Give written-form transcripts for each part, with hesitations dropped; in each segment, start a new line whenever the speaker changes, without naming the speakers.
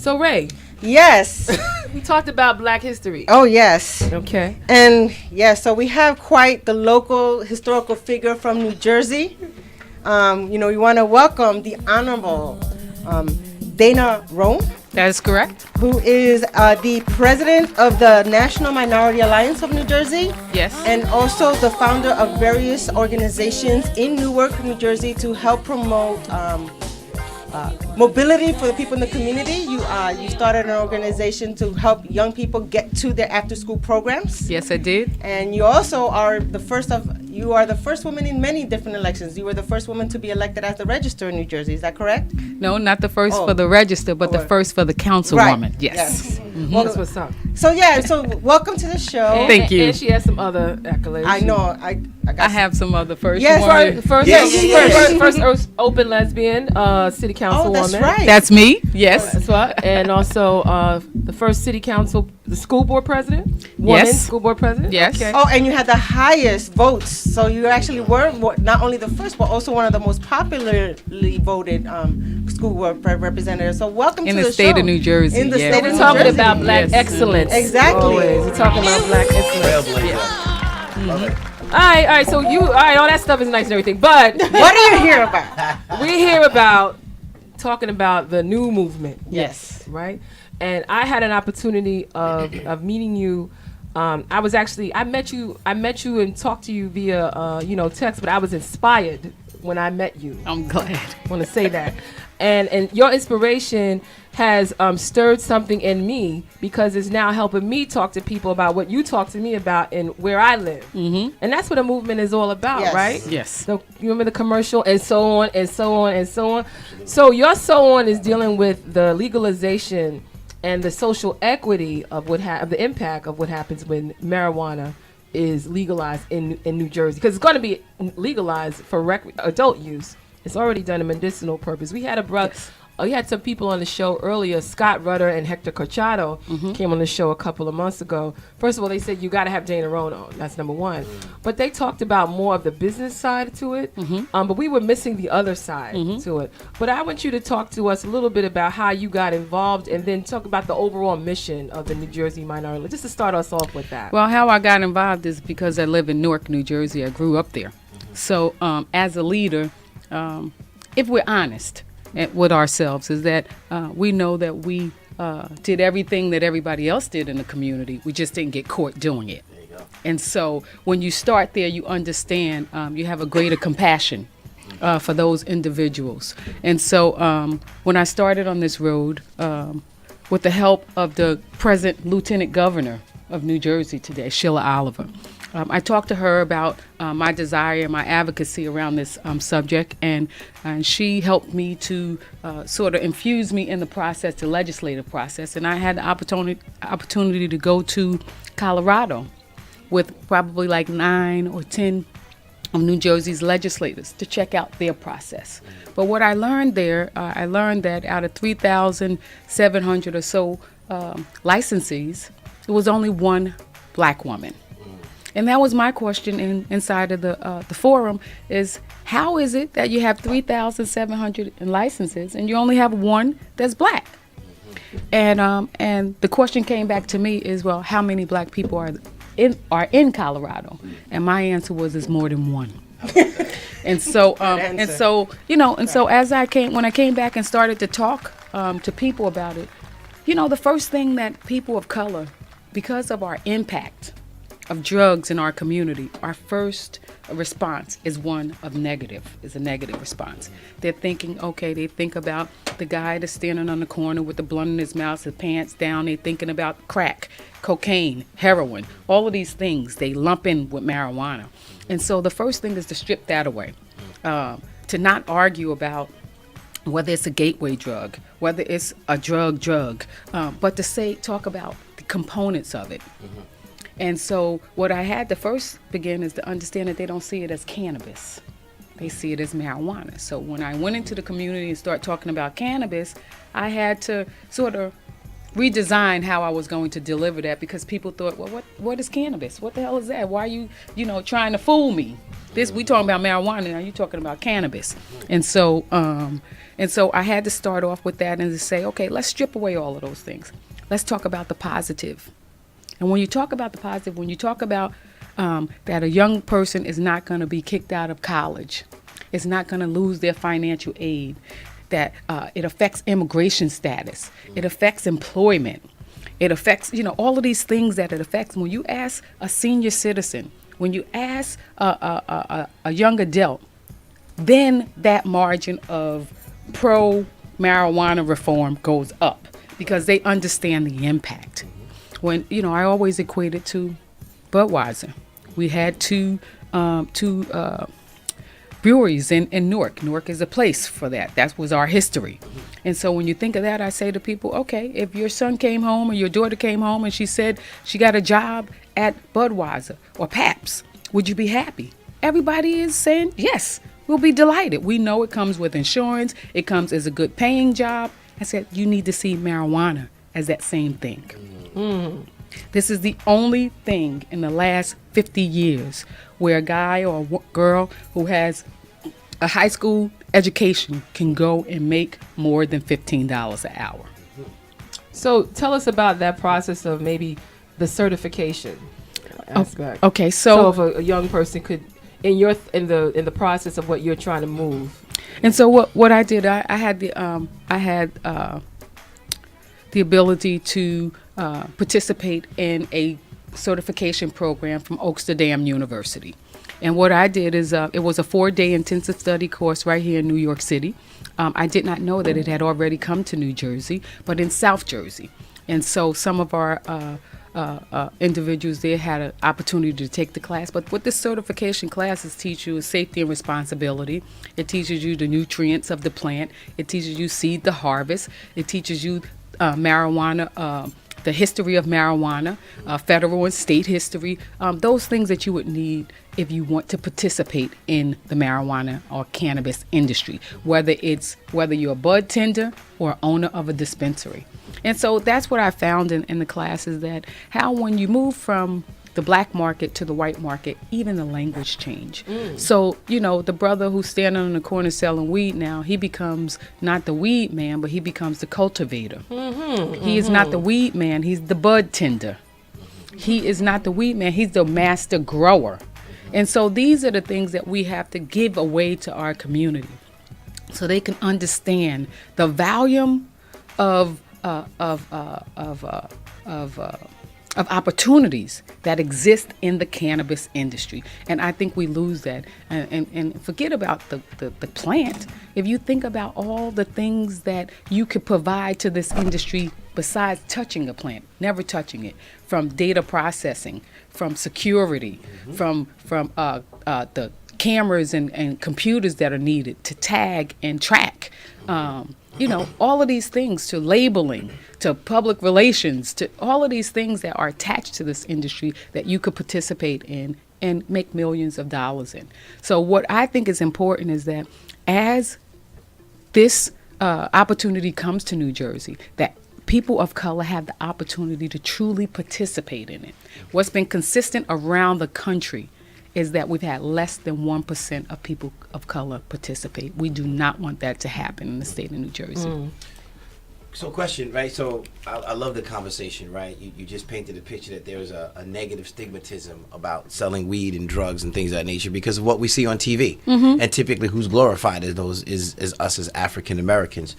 So Ray,
Yes.
we talked about Black history.
Oh, yes.
Okay.
And so we have quite the local historical figure from New Jersey. We want to welcome the Honorable Dana Rone,
That is correct.
who is the president of the National Minority Alliance of New Jersey.
Yes.
And also the founder of various organizations in Newark, New Jersey to help promote mobility for the people in the community. You started an organization to help young people get to their after-school programs.
Yes, I did.
And you also are the first woman in many different elections. You were the first woman to be elected as the register in New Jersey. Is that correct?
No, not the first
Oh.
for the register, but the first for the councilwoman. Yes.
Well,
That's what's up.
so welcome to the show.
Thank you.
And she has some other accolades.
I know. I got
I have some other first.
Yes,
You want me-
First,
Yes.
first open lesbian city councilwoman.
Oh, that's right.
That's me. Yes.
That's what. And also the first city council, the school board president. Woman
Yes.
school board president.
Yes.
Okay.
Oh, and you had the highest votes. So you actually were not only the first, but also one of the most popularly voted school board representatives. So welcome
In
to
the
the
state
show.
of New Jersey.
In the
yeah.
state
We're
of New
talking
Jersey.
about Black
Yes.
excellence.
Exactly.
Always. We're talking about Black excellence.
Trailblazer. Love it.
All right. So all that stuff is nice and everything, but
What are you here about?
we're here about talking about the new movement.
Yes.
Right. And I had an opportunity of meeting you. I met you and talked to you via text, but I was inspired when I met you.
I'm glad.
I want to say that. And your inspiration has stirred something in me because it's now helping me talk to people about what you talk to me about and where I live. Mm-hmm. And that's what a movement is all about,
Yes.
right?
Yes.
So you remember the commercial and so on and so on and so on. So your so on is dealing with the legalization and the social equity of of the impact of what happens when marijuana is legalized in New Jersey, because it's going to be legalized for adult use. It's already done a medicinal purpose. We had a brother. We had some people on the show earlier. Scott Rudder and Hector Corchado came on the show a couple of months ago. First of all, they said you got to have Dana Rone on. That's number one. But they talked about more of the business side to it. But we were missing the other side to it. But I want you to talk to us a little bit about how you got involved, and then talk about the overall mission of the New Jersey Minority. Just to start us off with that.
Well, how I got involved is because I live in Newark, New Jersey. I grew up there. So as a leader, if we're honest with ourselves, is that we know that we did everything that everybody else did in the community. We just didn't get caught doing it. And so when you start there, you understand, you have a greater compassion for those individuals. And so when I started on this road, with the help of the present Lieutenant Governor of New Jersey today, Sheila Oliver, I talked to her about my desire and my advocacy around this subject, and she helped me to sort of infuse me in the process, the legislative process. And I had the opportunity to go to Colorado with probably like 9 or 10 of New Jersey's legislators to check out their process. But what I learned there, I learned that out of 3,700 or so licensees, there was only one black woman. And that was my question inside of the forum is, how is it that you have 3,700 licenses and you only have one that's black? And the question came back to me is, well, how many black people are in Colorado? And my answer was, it's more than one. And so when I came back and started to talk to people about it, the first thing that people of color, because of our impact of drugs in our community, our first response is one of negative, is a negative response. They're thinking, they think about the guy that's standing on the corner with the blunt in his mouth, his pants down. They're thinking about crack, cocaine, heroin, all of these things they lump in with marijuana. And so the first thing is to strip that away, to not argue about whether it's a gateway drug, whether it's a drug, but to talk about the components of it. And so what I had to first begin is to understand that they don't see it as cannabis. They see it as marijuana. So when I went into the community and started talking about cannabis, I had to sort of redesign how I was going to deliver that, because people thought, well, what is cannabis? What the hell is that? Why are you, trying to fool me? This we talking about marijuana now. You talking about cannabis, and so I had to start off with that and to say, okay, let's strip away all of those things. Let's talk about the positive. And when you talk about the positive, when you talk about that a young person is not going to be kicked out of college, is not going to lose their financial aid, that it affects immigration status, it affects employment, it affects, all of these things that it affects. When you ask a senior citizen, when you ask a young adult, then that margin of pro-marijuana reform goes up because they understand the impact. When, I always equate it to Budweiser. We had two breweries in Newark. Newark is a place for that. That was our history. And so when you think of that, I say to people, okay, if your son came home or your daughter came home and she said she got a job at Budweiser or Pabst, would you be happy? Everybody is saying, yes, we'll be delighted. We know it comes with insurance. It comes as a good paying job. I said, you need to see marijuana as that same thing. This is the only thing in the last 50 years where a guy or a girl who has a high school education can go and make more than $15 an hour.
So tell us about that process of maybe the certification aspect.
Okay,
so if a young person could, in the process of what you're trying to move.
And so what I did, I had the ability to participate in a certification program from Oaksterdam University. And what I did is it was a 4-day intensive study course right here in New York City. I did not know that it had already come to New Jersey, but in South Jersey. And so some of our individuals there had an opportunity to take the class. But what this certification classes teach you is safety and responsibility. It teaches you the nutrients of the plant. It teaches you seed to harvest. It teaches you marijuana, the history of marijuana, federal and state history, those things that you would need if you want to participate in the marijuana or cannabis industry, whether you're a bud tender or owner of a dispensary. And so that's what I found in the class is that how when you move from the black market to the white market, even the language change. So, the brother who's standing on the corner selling weed now, he becomes not the weed man, but he becomes the cultivator. He is not the weed man, he's the bud tender. He is not the weed man, he's the master grower. And so these are the things that we have to give away to our community so they can understand the volume of opportunities that exist in the cannabis industry. And I think we lose that and forget about the plant. If you think about all the things that you could provide to this industry besides touching a plant, never touching it, from data processing, from security, from the cameras and computers that are needed to tag and track, all of these things, to labeling, to public relations, to all of these things that are attached to this industry that you could participate in and make millions of dollars in. So what I think is important is that as this opportunity comes to New Jersey, that people of color have the opportunity to truly participate in it. What's been consistent around the country is that we've had less than 1% of people of color participate. We do not want that to happen in the state of New Jersey.
So question, right? So I love the conversation, right? You just painted a picture that there's a negative stigmatism about selling weed and drugs and things of that nature because of what we see on TV. And typically who's glorified as those is us as African Americans.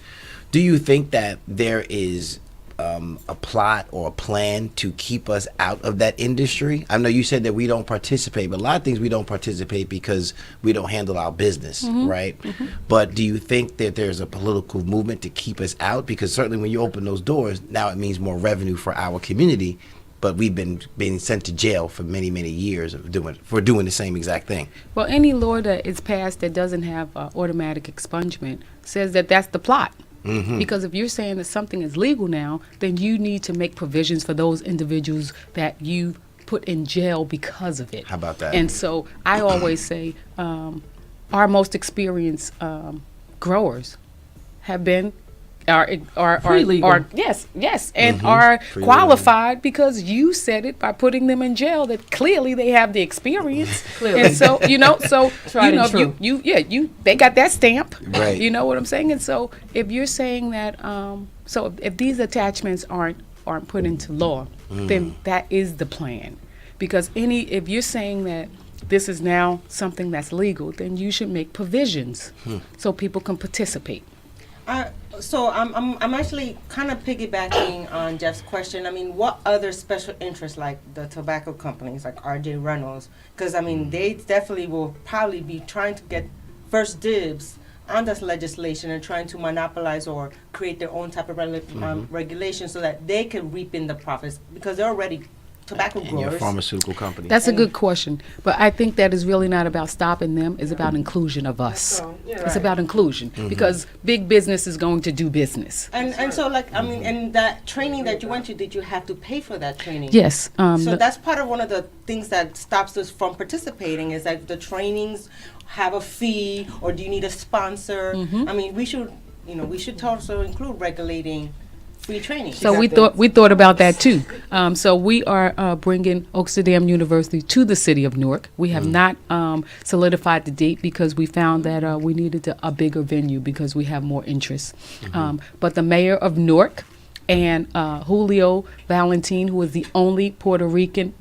Do you think that there is a plot or a plan to keep us out of that industry? I know you said that we don't participate, but a lot of things we don't participate because we don't handle our business, right? But do you think that there's a political movement to keep us out? Because certainly when you open those doors, now it means more revenue for our community, but we've been being sent to jail for many, many years for doing the same exact thing.
Well, any law that is passed that doesn't have automatic expungement says that that's the plot. Because if you're saying that something is legal now, then you need to make provisions for those individuals that you put in jail because of it.
How about that?
And so I always say our most experienced growers have been
Pre-legal.
are yes, and are
Pre-legal.
qualified because you said it by putting them in jail that clearly they have the experience.
Clearly.
And so
Tried and true.
they got that stamp.
Right.
You know what I'm saying? And so if you're saying that, so if these attachments aren't put into law, then that is the plan. Because if you're saying that this is now something that's legal, then you should make provisions so people can participate.
So I'm actually kind of piggybacking on Jeff's question. I mean, what other special interests like the tobacco companies like R.J. Reynolds? Because I mean, they definitely will probably be trying to get first dibs on this legislation and trying to monopolize or create their own type of regulation so that they can reap in the profits because they're already tobacco
And your
growers.
pharmaceutical company.
That's a good question, but I think that is really not about stopping them. It's about inclusion of us. It's about inclusion because big business is going to do business.
And so like I mean, and that training that you went to, did you have to pay for that training?
Yes.
So that's part of one of the things that stops us from participating is that the trainings have a fee, or do you need a sponsor? I mean, we should also include regulating free training.
So we thought about that too. So we are bringing Oaksterdam University to the city of Newark. We have not solidified the date because we found that we needed a bigger venue because we have more interest. But the mayor of Newark and Julio Valentin, who is the only Puerto Rican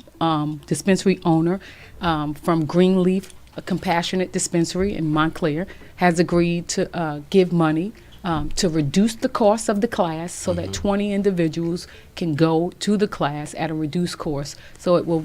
dispensary owner from Greenleaf, a compassionate dispensary in Montclair, has agreed to give money to reduce the cost of the class so that 20 individuals can go to the class at a reduced cost. So it will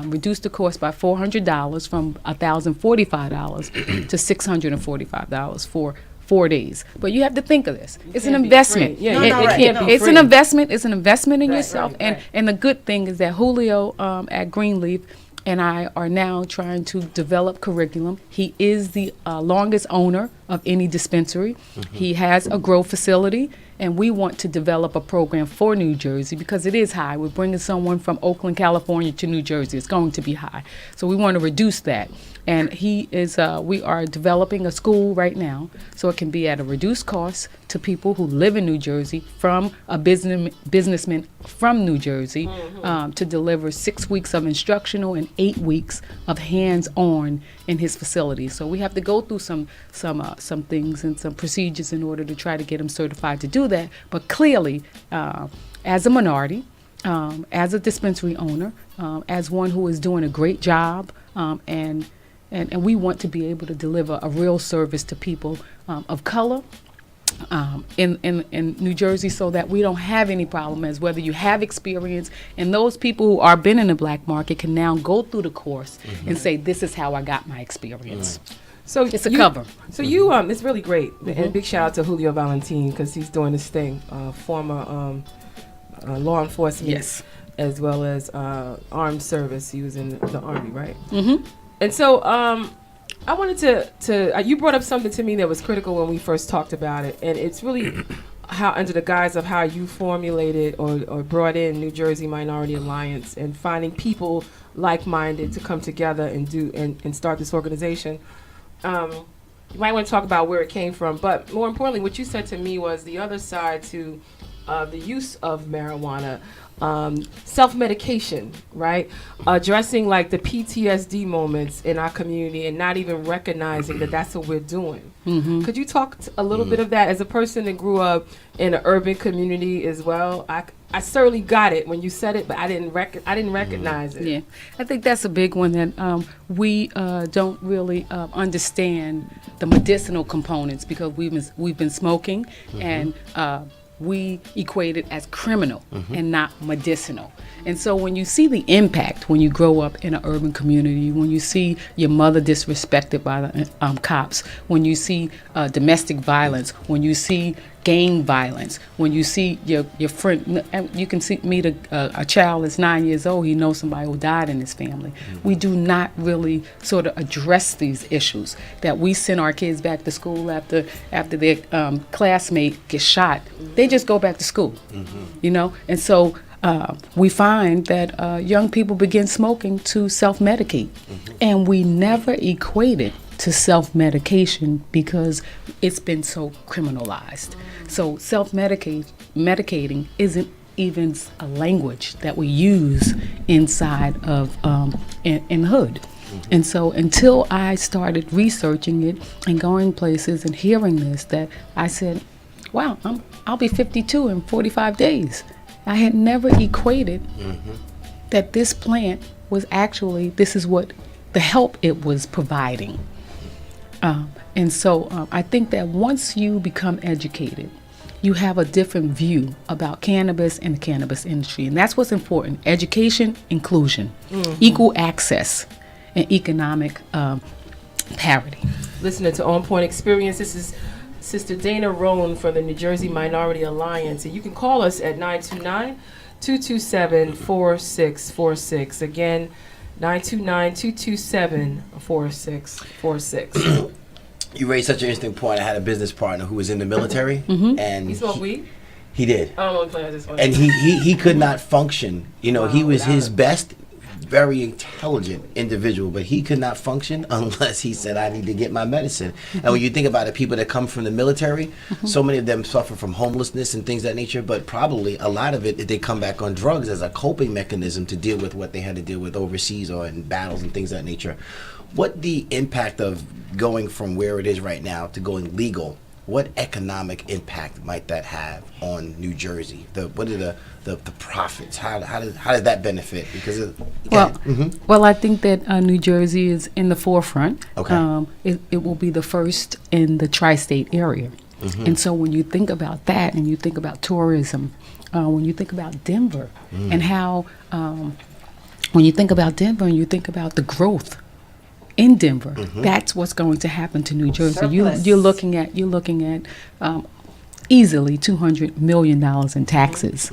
reduce the cost by $400 from $1,045 to $645 for 4 days. But you have to think of this. It's an
can't be
investment.
free. Yeah,
it can't be
It's
free.
an investment. It's an investment in
Right,
yourself.
right.
And the good thing is that Julio at Greenleaf and I are now trying to develop curriculum. He is the longest owner of any dispensary. He has a grow facility, and we want to develop a program for New Jersey because it is high. We're bringing someone from Oakland, California to New Jersey. It's going to be high. So we want to reduce that. And we are developing a school right now so it can be at a reduced cost to people who live in New Jersey from a businessman from New Jersey to deliver 6 weeks of instructional and 8 weeks of hands-on in his facility. So we have to go through some things and some procedures in order to try to get him certified to do that. But clearly, as a minority, as a dispensary owner, as one who is doing a great job, and we want to be able to deliver a real service to people of color in New Jersey so that we don't have any problem as whether you have experience, and those people who are been in the black market can now go through the course and say, this is how I got my experience.
So
It's a cover.
So you it's really great, and big shout out to Julio Valentin because he's doing this thing. Former law enforcement,
Yes.
as well as armed service. He was in the army, right?
Mm-hmm.
And so I wanted to you brought up something to me that was critical when we first talked about it, and it's really how under the guise of how you formulated or brought in New Jersey Minority Alliance and finding people like-minded to come together and do and start this organization. You might want to talk about where it came from, but more importantly, what you said to me was the other side to the use of marijuana, self-medication, right? Addressing like the PTSD moments in our community and not even recognizing that that's what we're doing. Could you talk a little bit of that as a person that grew up in an urban community as well? I certainly got it when you said it, but I didn't recognize it.
Yeah, I think that's a big one that we don't really understand the medicinal components because we've been smoking and we equate it as criminal and not medicinal. And so when you see the impact when you grow up in an urban community, when you see your mother disrespected by the cops, when you see domestic violence, when you see gang violence, when you see your friend, you can meet a child that's 9 years old, he knows somebody who died in his family. We do not really sort of address these issues, that we send our kids back to school after their classmate gets shot. They just go back to school, you know? And so we find that young people begin smoking to self-medicate. And we never equated to self-medication because it's been so criminalized. So medicating isn't even a language that we use inside of in hood. And so until I started researching it and going places and hearing this, that I said, wow, I'll be 52 in 45 days. I had never equated that this plant was actually, this is what the help it was providing. And so I think that once you become educated, you have a different view about cannabis and the cannabis industry. And that's what's important. Education, inclusion, equal access, and economic parity.
Listening to OnPoint Experience. This is Sister Dana Rone from the New Jersey Minority Alliance. And you can call us at 929-227-4646. Again, 929-227-4646.
You raised such an interesting point. I had a business partner who was in the military, and
You smoke weed?
he did,
I don't know what play this one.
and he could not function. You know, he was
without
his
it.
best, very intelligent individual, but he could not function unless he said, "I need to get my medicine." And when you think about it, people that come from the military, so many of them suffer from homelessness and things of that nature. But probably a lot of it, they come back on drugs as a coping mechanism to deal with what they had to deal with overseas or in battles and things of that nature. What the impact of going from where it is right now to going legal? What economic impact might that have on New Jersey? What are the profits? How does that benefit? Because
Well, I think that New Jersey is in the forefront.
Okay.
It will be the first in the tri-state area. And so when you think about that and you think about tourism, when you think about Denver and how, when you think about Denver and you think about the growth in Denver, that's what's going to happen to New Jersey.
Surplus.
You're looking at easily $200 million in taxes.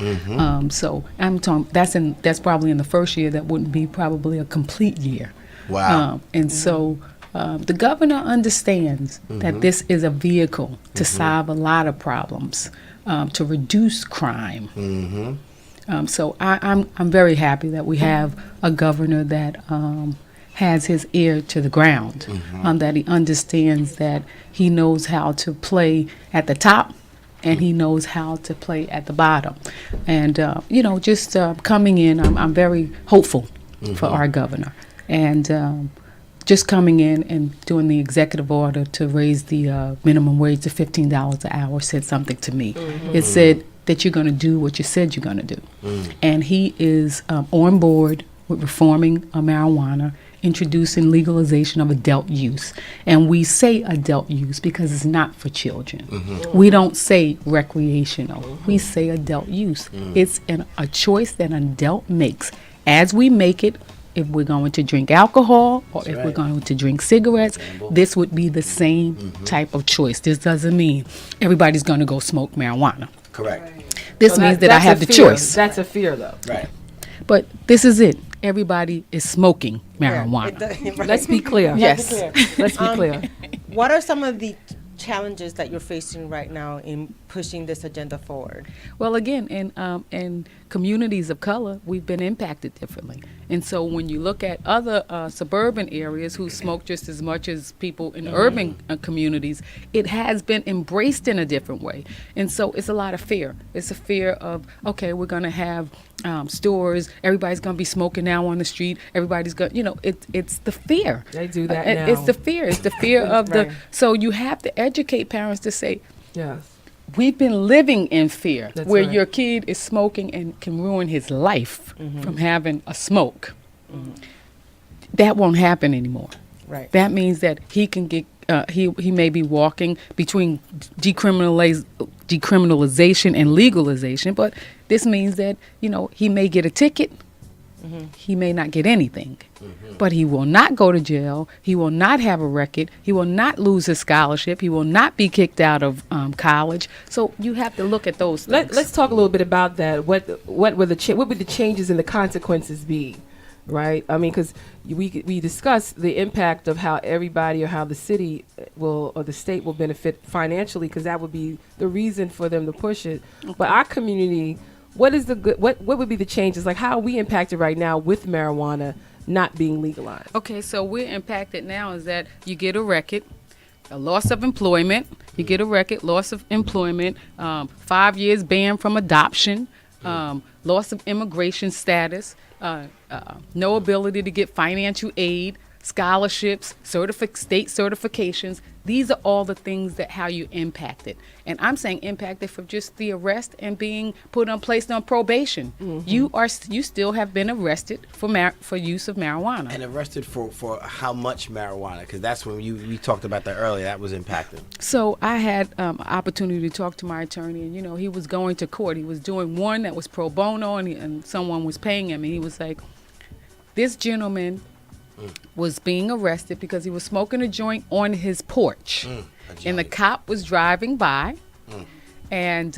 So I'm talking that's probably in the first year. That wouldn't be probably a complete year.
Wow.
And so the governor understands that this is a vehicle to solve a lot of problems, to reduce crime. So I'm very happy that we have a governor that has his ear to the ground, that he understands that he knows how to play at the top and he knows how to play at the bottom. And, just coming in, I'm very hopeful for our governor. And just coming in and doing the executive order to raise the minimum wage to $15 an hour said something to me. It said that you're going to do what you said you're going to do. And he is on board with reforming marijuana, introducing legalization of adult use. And we say adult use because it's not for children. We don't say recreational. We say adult use. It's a choice that an adult makes. As we make it, if we're going to drink alcohol or if we're going to drink cigarettes, this would be the same type of choice. This doesn't mean everybody's going to go smoke marijuana.
Correct.
This means that I have the choice.
That's a fear, though.
Right.
But this is it. Everybody is smoking marijuana.
Let's be clear.
Yes.
Let's be clear.
What are some of the challenges that you're facing right now in pushing this agenda forward?
Well, again, in communities of color, we've been impacted differently. And so when you look at other suburban areas who smoke just as much as people in urban communities, it has been embraced in a different way. And so it's a lot of fear. It's a fear of, okay, we're going to have stores, everybody's going to be smoking now on the street, everybody's going, it's the fear.
They do that now.
It's the fear. It's the fear of
Right.
so you have to educate parents to say,
Yes.
we've been living in fear,
That's
where
right.
your kid is smoking and can ruin his life from having a smoke. That won't happen anymore.
Right.
That means that he can get, he may be walking between decriminalization and legalization, but this means that, he may get a ticket, he may not get anything, but he will not go to jail, he will not have a record, he will not lose his scholarship, he will not be kicked out of college. So you have to look at those things.
Let's talk a little bit about that. What would the changes and the consequences be? Right? I mean, because we discussed the impact of how everybody or how the city will or the state will benefit financially, because that would be the reason for them to push it. But our community, what would be the changes? Like, how are we impacted right now with marijuana not being legalized?
Okay, so we're impacted now is that you get a record, a loss of employment. You get a record, loss of employment, 5 years banned from adoption, loss of immigration status, no ability to get financial aid, scholarships, state certifications. These are all the things that how you impact it. And I'm saying impacted for just the arrest and being placed on probation. You still have been arrested for use of marijuana.
And arrested for how much marijuana? Because that's when we talked about that earlier. That was impacted.
So I had an opportunity to talk to my attorney, and he was going to court. He was doing one that was pro bono, and someone was paying him, and he was like, this gentleman was being arrested because he was smoking a joint on his porch, and the cop was driving by, and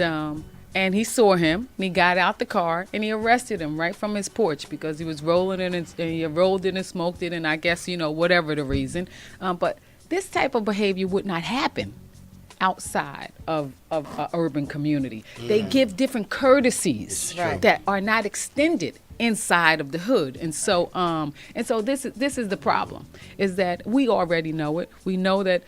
he saw him, and he got out the car, and he arrested him right from his porch because he was rolling it, and he rolled it and smoked it, and I guess whatever the reason, but this type of behavior would not happen outside of an urban community. They give different courtesies that are not extended inside of the hood, and so this is the problem, is that we already know it. We know that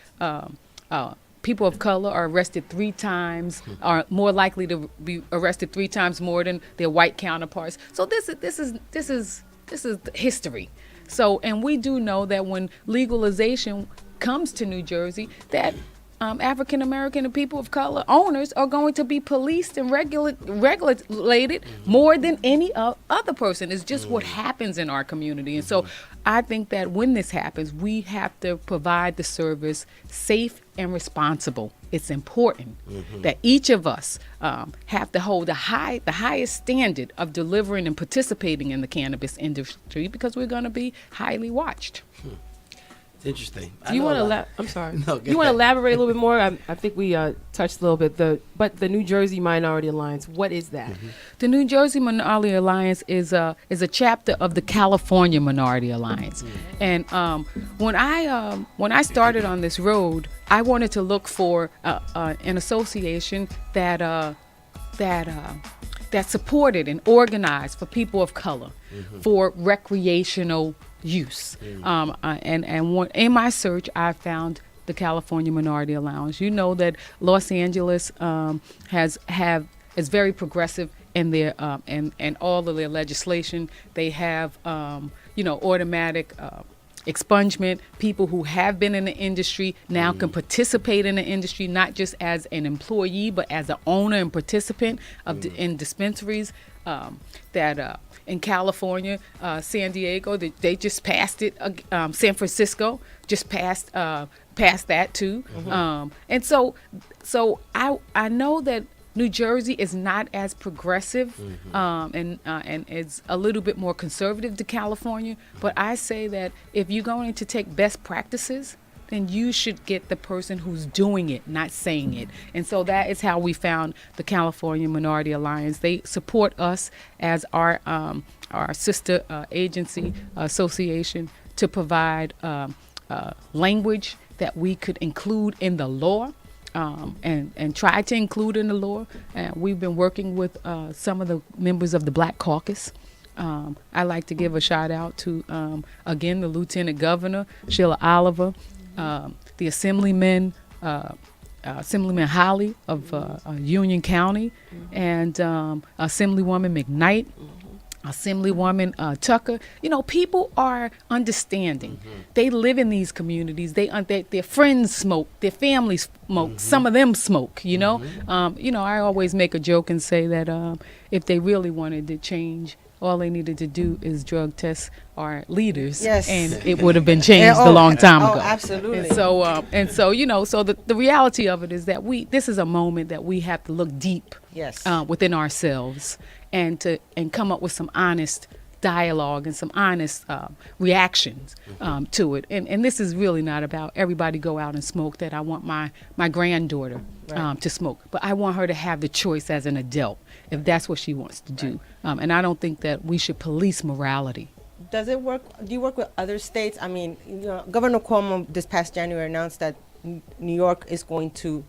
people of color are arrested 3 times, are more likely to be arrested 3 times more than their white counterparts. So this is history. So, and we do know that when legalization comes to New Jersey, that African American and people of color owners are going to be policed and regulated more than any other person. It's just what happens in our community. And so I think that when this happens, we have to provide the service safe and responsible. It's important that each of us have to hold the highest standard of delivering and participating in the cannabis industry, because we're going to be highly watched.
It's interesting.
Do you want to? I'm sorry.
No,
you want to elaborate a little bit more? I think we touched a little bit. The New Jersey Minority Alliance. What is that?
The New Jersey Minority Alliance is a chapter of the California Minority Alliance. And when I started on this road, I wanted to look for an association that supported and organized for people of color for recreational use. In my search, I found the California Minority Alliance. You know that Los Angeles is very progressive in their and all of their legislation. They have automatic expungement. People who have been in the industry now can participate in the industry, not just as an employee, but as an owner and participant in dispensaries. In California, San Diego, they just passed it. San Francisco just passed that too. And so I know that New Jersey is not as progressive, and it's a little bit more conservative to California. But I say that if you're going to take best practices, then you should get the person who's doing it, not saying it. And so that is how we found the California Minority Alliance. They support us as our sister agency association to provide language that we could include in the law. And try to include in the law. We've been working with some of the members of the Black Caucus. I'd like to give a shout out to, again, the Lieutenant Governor, Sheila Oliver, the Assemblyman Holly of Union County, and Assemblywoman McKnight, Assemblywoman Tucker. People are understanding. They live in these communities. Their friends smoke. Their families smoke. Some of them smoke. I always make a joke and say that if they really wanted to change, all they needed to do is drug test our leaders, and it would have been changed a long time ago.
Absolutely.
And so the reality of it is that this is a moment that we have to look deep within ourselves and come up with some honest dialogue and some honest reactions to it. And this is really not about everybody go out and smoke, that I want my granddaughter to smoke. But I want her to have the choice as an adult if that's what she wants to do. And I don't think that we should police morality.
Does it work? Do you work with other states? I mean, Governor Cuomo this past January announced that New York is going to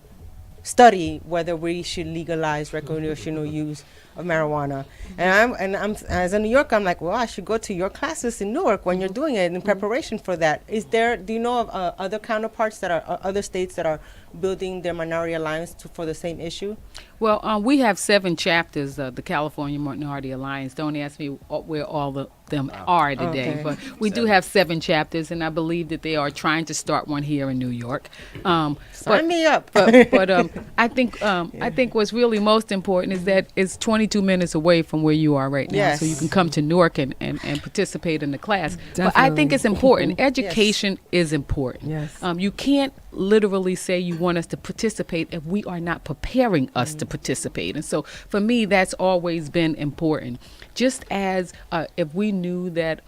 study whether we should legalize recreational use of marijuana. And I'm as a New Yorker, I'm like, well, I should go to your classes in Newark when you're doing it in preparation for that. Do you know of other counterparts that are other states that are building their minority alliance for the same issue?
Well, we have 7 chapters of the California Minority Alliance. Don't ask me where all of them are today,
Okay.
but we do have 7 chapters, and I believe that they are trying to start one here in New York.
Sign me up.
But I think what's really most important is that it's 22 minutes away from where you are right now,
Yes.
so you can come to Newark and participate in the class. But I think
Definitely.
it's important. Education is important.
Yes.
You can't literally say you want us to participate if we are not preparing us to participate. And so for me, that's always been important. Just as if we knew that,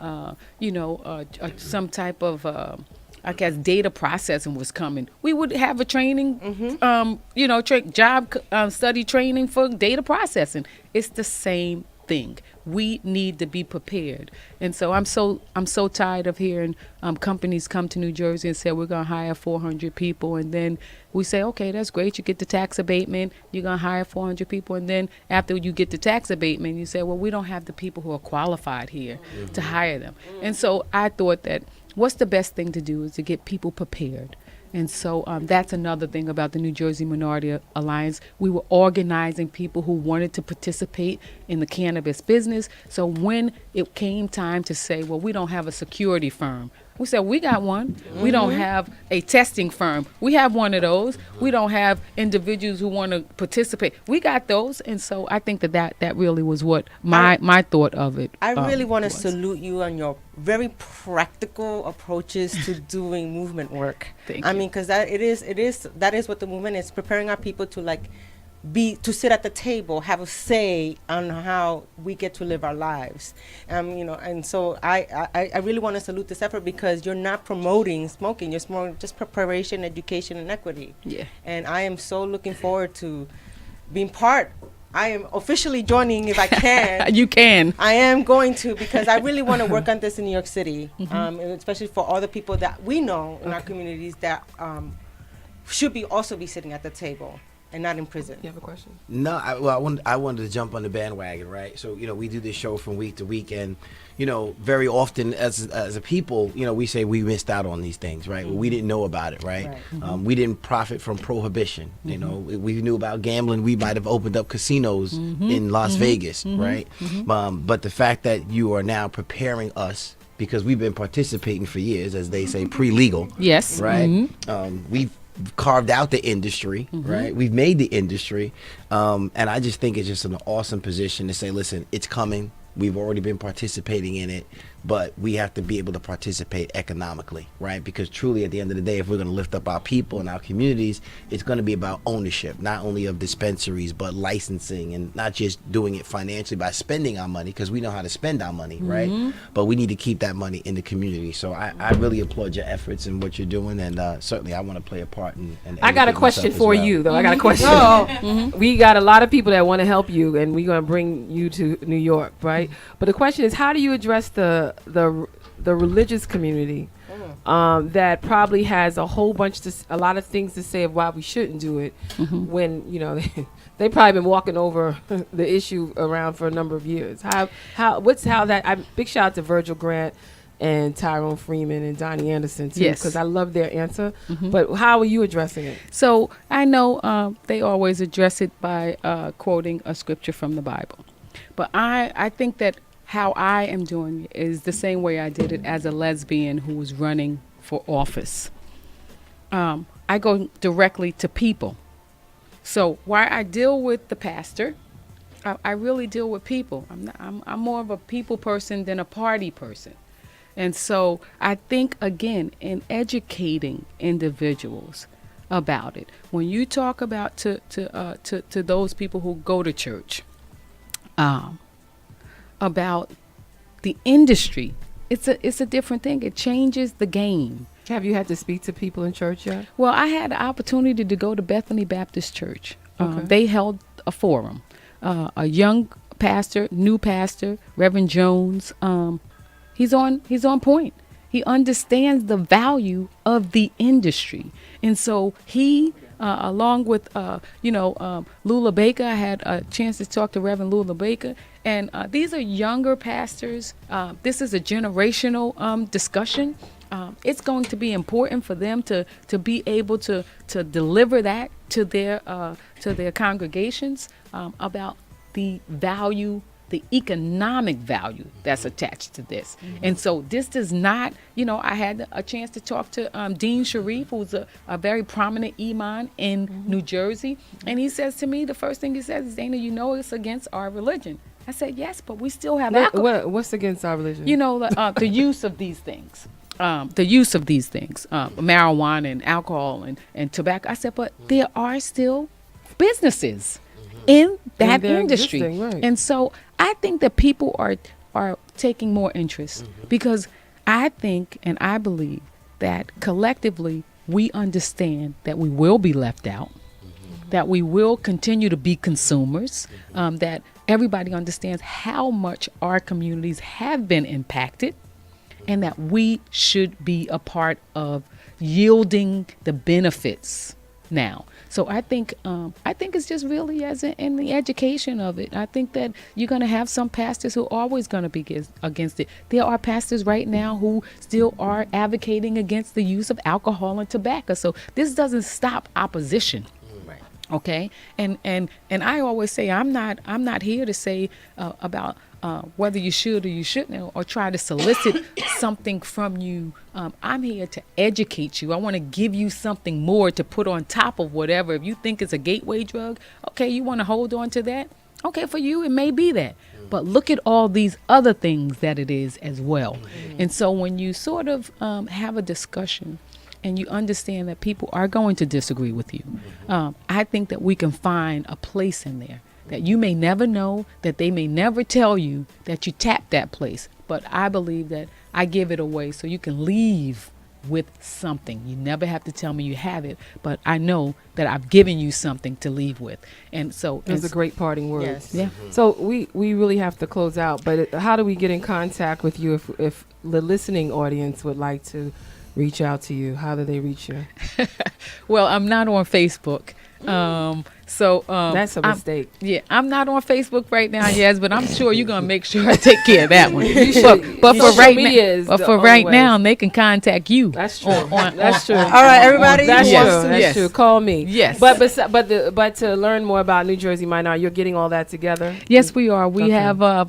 some type of I guess data processing was coming, we would have a training, study training for data processing. It's the same thing. We need to be prepared. And so I'm so tired of hearing companies come to New Jersey and say we're going to hire 400 people, and then we say, okay, that's great, you get the tax abatement, you're going to hire 400 people, and then after you get the tax abatement, you say, well, we don't have the people who are qualified here to hire them. And so I thought that what's the best thing to do is to get people prepared. And so that's another thing about the New Jersey Minority Alliance. We were organizing people who wanted to participate in the cannabis business. So when it came time to say, well, we don't have a security firm, we said, we got one. We don't have a testing firm. We have one of those. We don't have individuals who want to participate. We got those. And so I think that really was what my thought of it
I really want to
was.
salute you on your very practical approaches to doing movement work.
Thank
I
you.
mean, because that is what the movement is, preparing our people to to sit at the table, have a say on how we get to live our lives. And so I really want to salute this effort, because you're not promoting smoking, you're more just preparation, education, and equity.
Yeah.
And I am so looking forward to being part. I am officially joining if I can.
You can.
I am going to, because I really want to work on this in New York City, especially for all the people that we know in our communities that should also be sitting at the table and not in prison.
You have a question?
No, I wanted to jump on the bandwagon, right? So, we do this show from week to week, and, very often as a people, we say we missed out on these things, right? Well, we didn't know about it, right? We didn't profit from prohibition. We knew about gambling. We might have opened up casinos in Las Vegas, right? But the fact that you are now preparing us, because we've been participating for years, as they say, pre-legal.
Yes.
Right? We've carved out the industry, right? We've made the industry. And I just think it's just an awesome position to say, listen, it's coming. We've already been participating in it, but we have to be able to participate economically, right? Because truly, at the end of the day, if we're going to lift up our people and our communities, it's going to be about ownership, not only of dispensaries, but licensing, and not just doing it financially by spending our money, because we know how to spend our money, right? But we need to keep that money in the community. So I really applaud your efforts and what you're doing, and certainly I want to play a part in.
I got a
educate
question
myself as
for
well.
you, though. I got a question. We got a lot of people that want to help you, and we're going to bring you to New York, right? But the question is, how do you address the religious community that probably has a lot of things to say of why we shouldn't do it, when they probably been walking over the issue around for a number of years. Big shout out to Virgil Grant and Tyrone Freeman and Donnie Anderson too,
Yes.
because I love their answer. But how are you addressing it?
So I know they always address it by quoting a scripture from the Bible. But I think that how I am doing it is the same way I did it as a lesbian who was running for office. I go directly to people. So while I deal with the pastor, I really deal with people. I'm more of a people person than a party person. And so I think, again, in educating individuals about it, when you talk about to those people who go to church, about the industry, it's a different thing. It changes the game.
Have you had to speak to people in church yet?
Well, I had the opportunity to go to Bethany Baptist Church.
Okay.
They held a forum. A young pastor, new pastor, Reverend Jones, he's on point. He understands the value of the industry. And so he along with Lula Baker. I had a chance to talk to Reverend Lula Baker, and these are younger pastors. This is a generational discussion. It's going to be important for them to be able to deliver that to their congregations about the value, the economic value that's attached to this. And so this does not, I had a chance to talk to Dean Sharif, who's a very prominent imam in New Jersey. And he says to me, the first thing he says is, Dana, it's against our religion. I said, yes, but we still have alcohol.
What's against our religion?
The use of these things. Marijuana and alcohol and tobacco. I said, but there are still businesses in that industry.
Right.
And so I think that people are taking more interest because I think and I believe that collectively we understand that we will be left out, that we will continue to be consumers, that everybody understands how much our communities have been impacted, and that we should be a part of yielding the benefits now. So I think it's just really in the education of it. I think that you're going to have some pastors who are always going to be against it. There are pastors right now who still are advocating against the use of alcohol and tobacco. So this doesn't stop opposition. Okay, and I always say I'm not here to say about whether you should or you shouldn't, or try to solicit something from you. I'm here to educate you. I want to give you something more to put on top of whatever. If you think it's a gateway drug, okay, you want to hold on to that. Okay, for you it may be that, but look at all these other things that it is as well. And so when you sort of have a discussion, and you understand that people are going to disagree with you, I think that we can find a place in there that you may never know, that they may never tell you that you tapped that place. But I believe that I give it away so you can leave with something. You never have to tell me you have it, but I know that I've given you something to leave with. And so
Those are great parting words.
Yes.
Yeah.
So we really have to close out, but how do we get in contact with you if the listening audience would like to reach out to you? How do they reach you?
Well, I'm not on Facebook.
That's a mistake.
I'm not on Facebook right now, yes, but I'm sure you're gonna make sure I take care of that one. But for
Social
right
media
now,
is the only
right
way.
now, they can contact you.
That's true.
On-
That's true.
All right, everybody.
That's
Yes,
true. That's
yes.
true. Call me.
Yes.
But to learn more about New Jersey Minority, you're getting all that together.
Yes, we are. We
Okay.
have a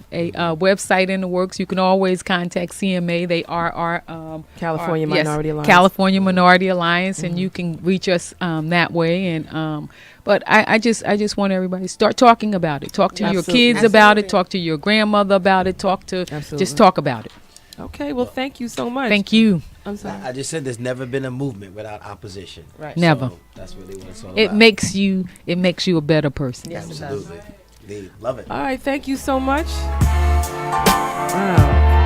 website in the works. You can always contact CMA. They are our
California Minority Alliance.
California Minority Alliance, and you can reach us that way. And but I just want everybody to start talking about it. Talk to your
Absolutely.
kids about it.
Absolutely.
Talk to your grandmother about it.
Absolutely.
Just talk about it.
Okay. Well, thank you so much.
Thank you.
I'm sorry.
I just said there's never been a movement without opposition.
Right.
Never.
So that's really what it's all
It
about.
makes you a better person.
Yes, it does.
Absolutely. Indeed. Love it.
All right. Thank you so much. Wow.